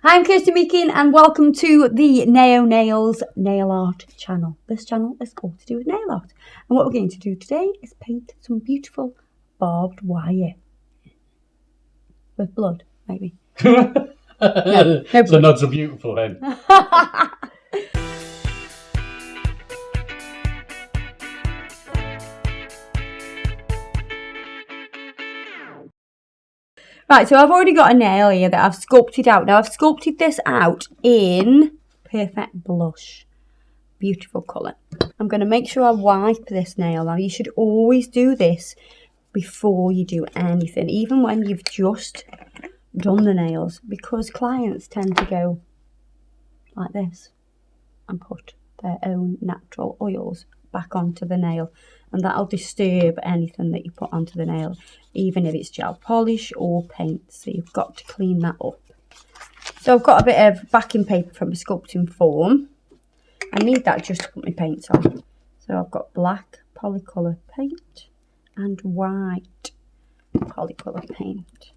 I'm Kirsty Meakin and welcome to the Neo Nails Nail Art channel. This channel is all to do with nail art. And what we're going to do today is paint some beautiful barbed wire. With blood, maybe. No, so not so beautiful then. Right, so I've already got a nail here that I've sculpted out. Now I've sculpted this out in Perfect Blush. Beautiful colour. I'm going to make sure I wipe this nail. Now you should always do this before you do anything, even when you've just done the nails, because clients tend to go like this and put their own natural oils back onto the nail, and that'll disturb anything that you put onto the nail, even if it's gel polish or paint. So you've got to clean that up. So I've got a bit of backing paper from a sculpting form. I need that just to put my paints on. So I've got black polycolour paint and white polycolour paint.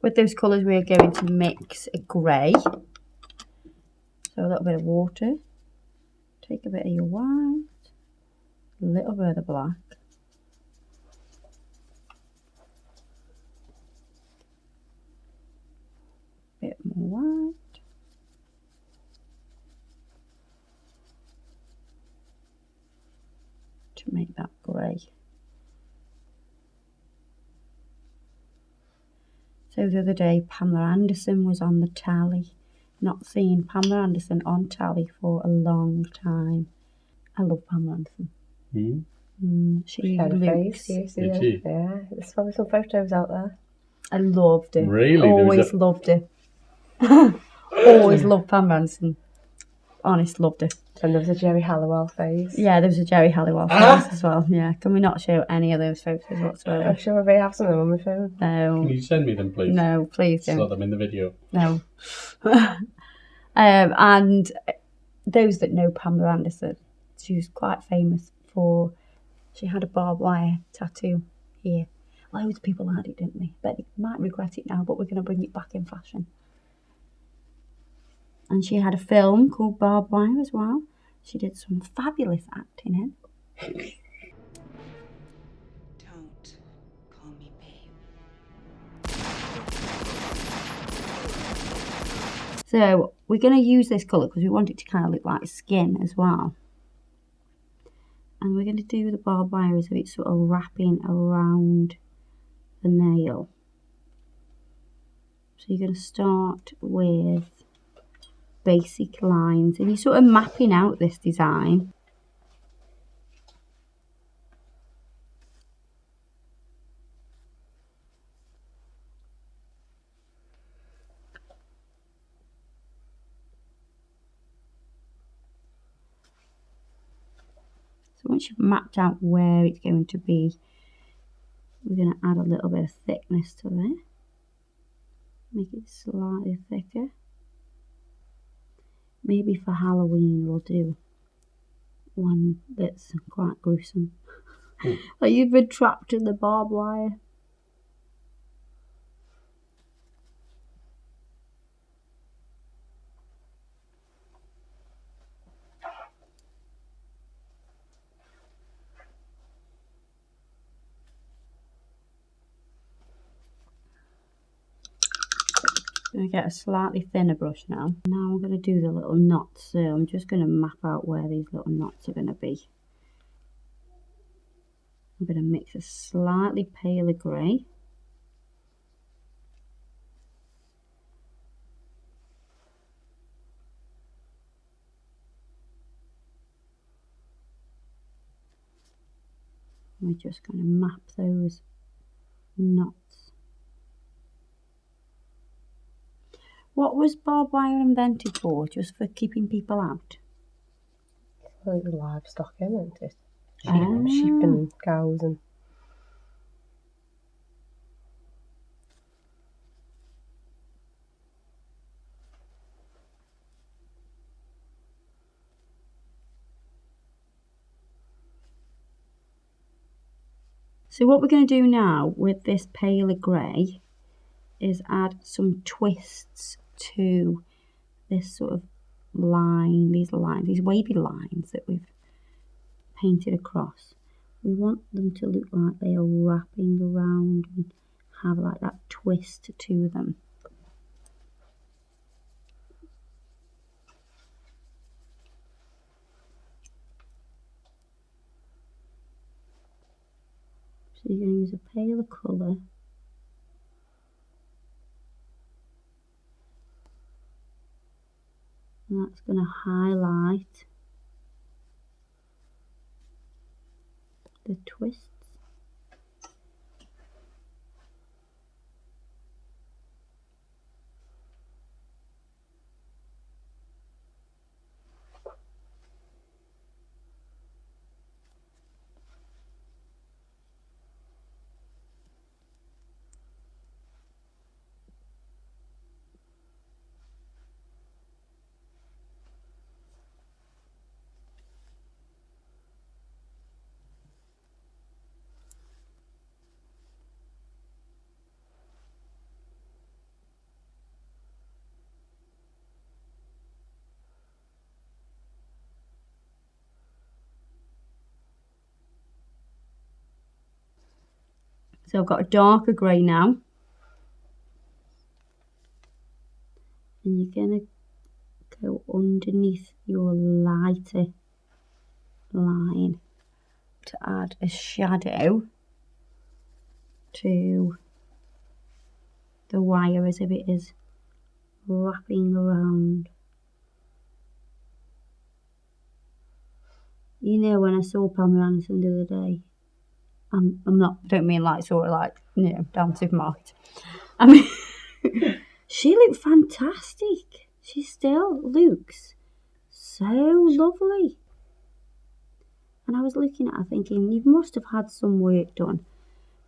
With those colours we're going to mix a grey. So a little bit of water. Take a bit of your white, a little bit of the black. Bit more white. To make that grey. So the other day Pamela Anderson was on the tally. Not seen Pamela Anderson on tally for a long time. I love Pamela Anderson. She had a face. Did she? Yeah, there's probably some photos out there. I loved her. Really? Always loved her. Always loved Pamela Anderson. Honest, loved her. And there was a Jerry Halliwell phase. Yeah, there was a Jerry Halliwell phase as well. Yeah, can we not show any of those photos whatsoever? I'm sure I may have some of them on my phone. No. Can you send me them, please? No, please don't. Slot them in the video. No. And those that know Pamela Anderson, she was quite famous for, she had a barbed wire tattoo here. Loads of people had it, didn't they? But they might regret it now, but we're going to bring it back in fashion. And she had a film called Barbed Wire as well. She did some fabulous acting in. Don't call me babe. So we're going to use this colour because we want it to kind of look like skin as well. And we're going to do the barbed wire as if it's sort of wrapping around the nail. So you're going to start with basic lines and you're sort of mapping out this design. So once you've mapped out where it's going to be, we're going to add a little bit of thickness to there. Make it slightly thicker. Maybe for Halloween we'll do one that's quite gruesome. Like you've been trapped in the barbed wire. I'm going to get a slightly thinner brush now. Now I'm going to do the little knots. So I'm just going to map out where these little knots are going to be. I'm going to mix a slightly paler grey. We're just going to map those knots. What was barbed wire invented for? Just for keeping people out? Well, the livestock, isn't it? Sheep and cows and... So what we're going to do now with this paler grey is add some twists to this sort of line, these wavy lines that we've painted across. We want them to look like they are wrapping around and have like that twist to them. So you're going to use a paler colour. And that's going to highlight the twists. So I've got a darker grey now. And you're going to go underneath your lighter line to add a shadow to the wire as if it is wrapping around. You know, when I saw Pamela Anderson the other day, don't mean like sort of like, you know, down the supermarket. I mean, she looked fantastic. She still looks so lovely. And I was looking at her thinking, you must have had some work done.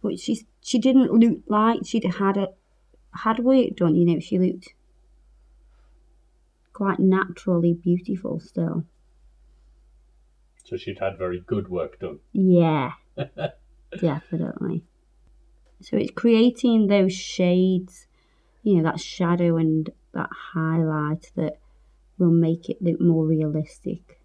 But she didn't look like she'd had work done, you know, she looked quite naturally beautiful still. So she'd had very good work done. Yeah, definitely. So it's creating those shades, you know, that shadow and that highlight that will make it look more realistic.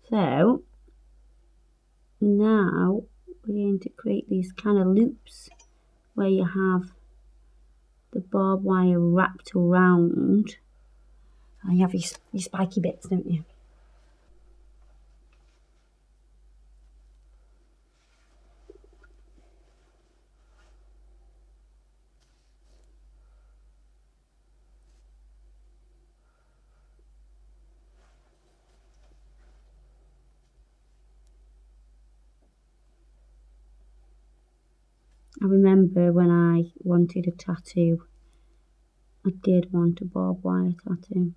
So now we're going to create these kind of loops where you have the barbed wire wrapped around and you have your spiky bits, don't you? I remember when I wanted a tattoo, I did want a barbed wire tattoo.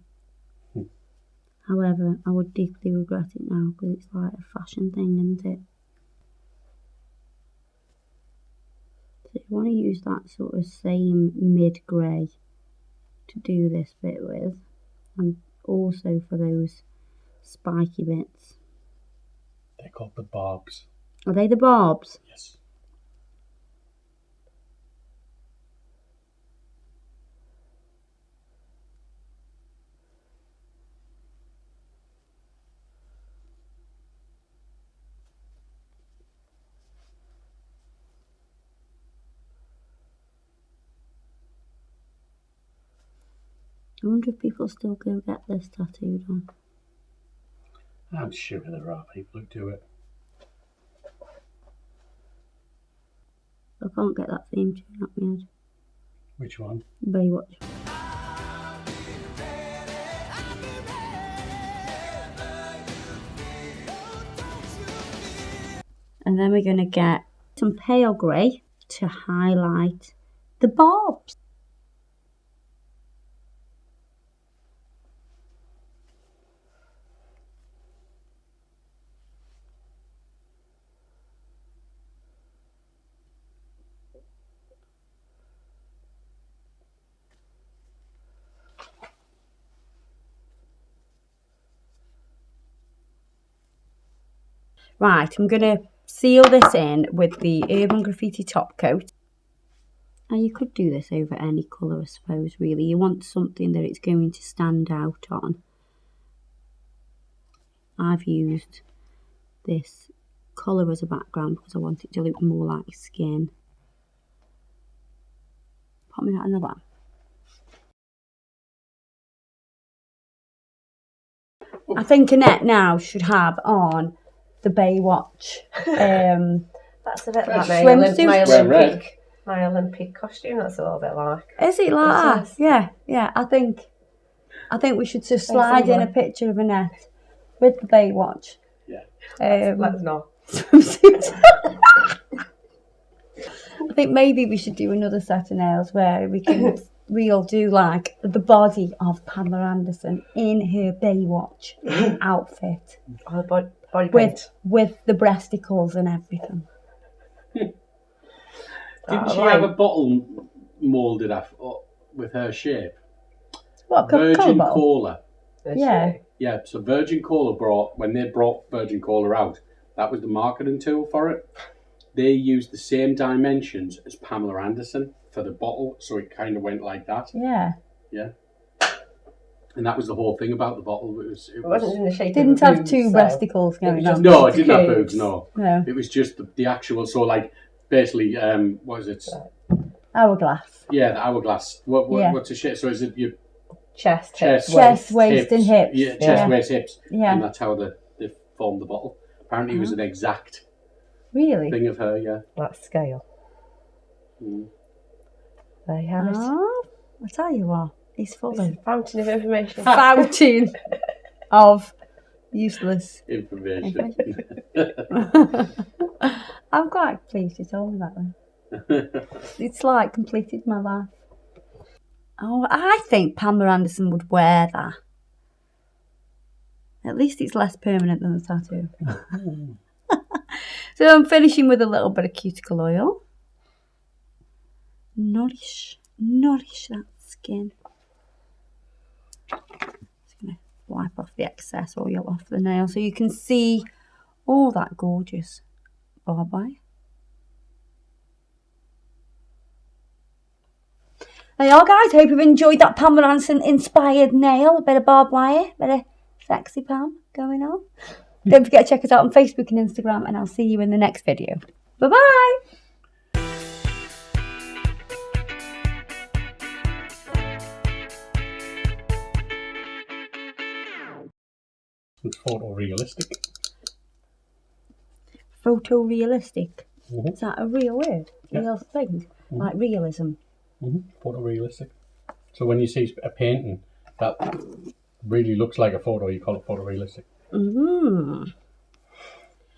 However, I would deeply regret it now because it's like a fashion thing, isn't it? So you want to use that sort of same mid-grey to do this bit with, and also for those spiky bits. They're called the barbs. Are they the barbs? Yes. I wonder if people still go get this tattooed on. I'm sure there are people who do it. I can't get that theme tune up my head. Which one? Baywatch. And then we're going to get some pale grey to highlight the barbs. Right, I'm going to seal this in with the Urban Graffiti top coat. Now you could do this over any colour, I suppose, really. You want something that it's going to stand out on. I've used this colour as a background because I want it to look more like skin. Pop me that in the lamp. I think Annette now should have on the Baywatch That's a bit like swimsuit. my Olympic costume. That's a little bit like. Is it like that? is. Yeah. I think we should just slide in a picture of Annette with the Baywatch. Yeah. Let's not. Swimsuit. I think maybe we should do another set of nails where we'll do like the body of Pamela Anderson in her Baywatch outfit Oh, body paint. with the breasticles and everything. Didn't she have a bottle moulded with her shape? What, Coca-Cola Virgin bottle? Cola. Yeah. Yeah, so Virgin Cola when they brought Virgin Cola out, that was the marketing tool for it. They used the same dimensions as Pamela Anderson for the bottle, so it kind of went like that. Yeah. Yeah. And that was the whole thing about the bottle. It wasn't in the shape Didn't of a have boot, two so- breasticles going on. No, it didn't have Kids. boobs, no. No. It was just the actual, so like, basically, what is it? Hourglass. Yeah, the hourglass. Yeah. What's the shape? So is it your Chest, Chest, Chest, waist and hips. Yeah, chest, Yeah. waist, hips. Yeah. And that's how they formed the bottle. Apparently it was an exact Really? thing of her, yeah. That scale. Mm. There you have it. Oh, I tell you what, he's full It's of a fountain of information. fountain of useless Information. I'm quite pleased you told me that then. It's like completed my life. Oh, I think Pamela Anderson would wear that. At least it's less permanent than the tattoo. So I'm finishing with a little bit of cuticle oil. Nourish that skin. Just going to wipe off the excess oil off the nail so you can see all that gorgeous barbed wire. There you are, guys. Hope you've enjoyed that Pamela Anderson inspired nail. A bit of barbed wire, a bit of sexy Pam going on. Don't forget to check us out on Facebook and Instagram, and I'll see you in the next video. Bye-bye. It's photorealistic. Photorealistic. Mhm. Is that a real word? Yeah. Real thing? Like realism. Photorealistic. So when you see a painting that really looks like a photo, you call it photorealistic. Mm.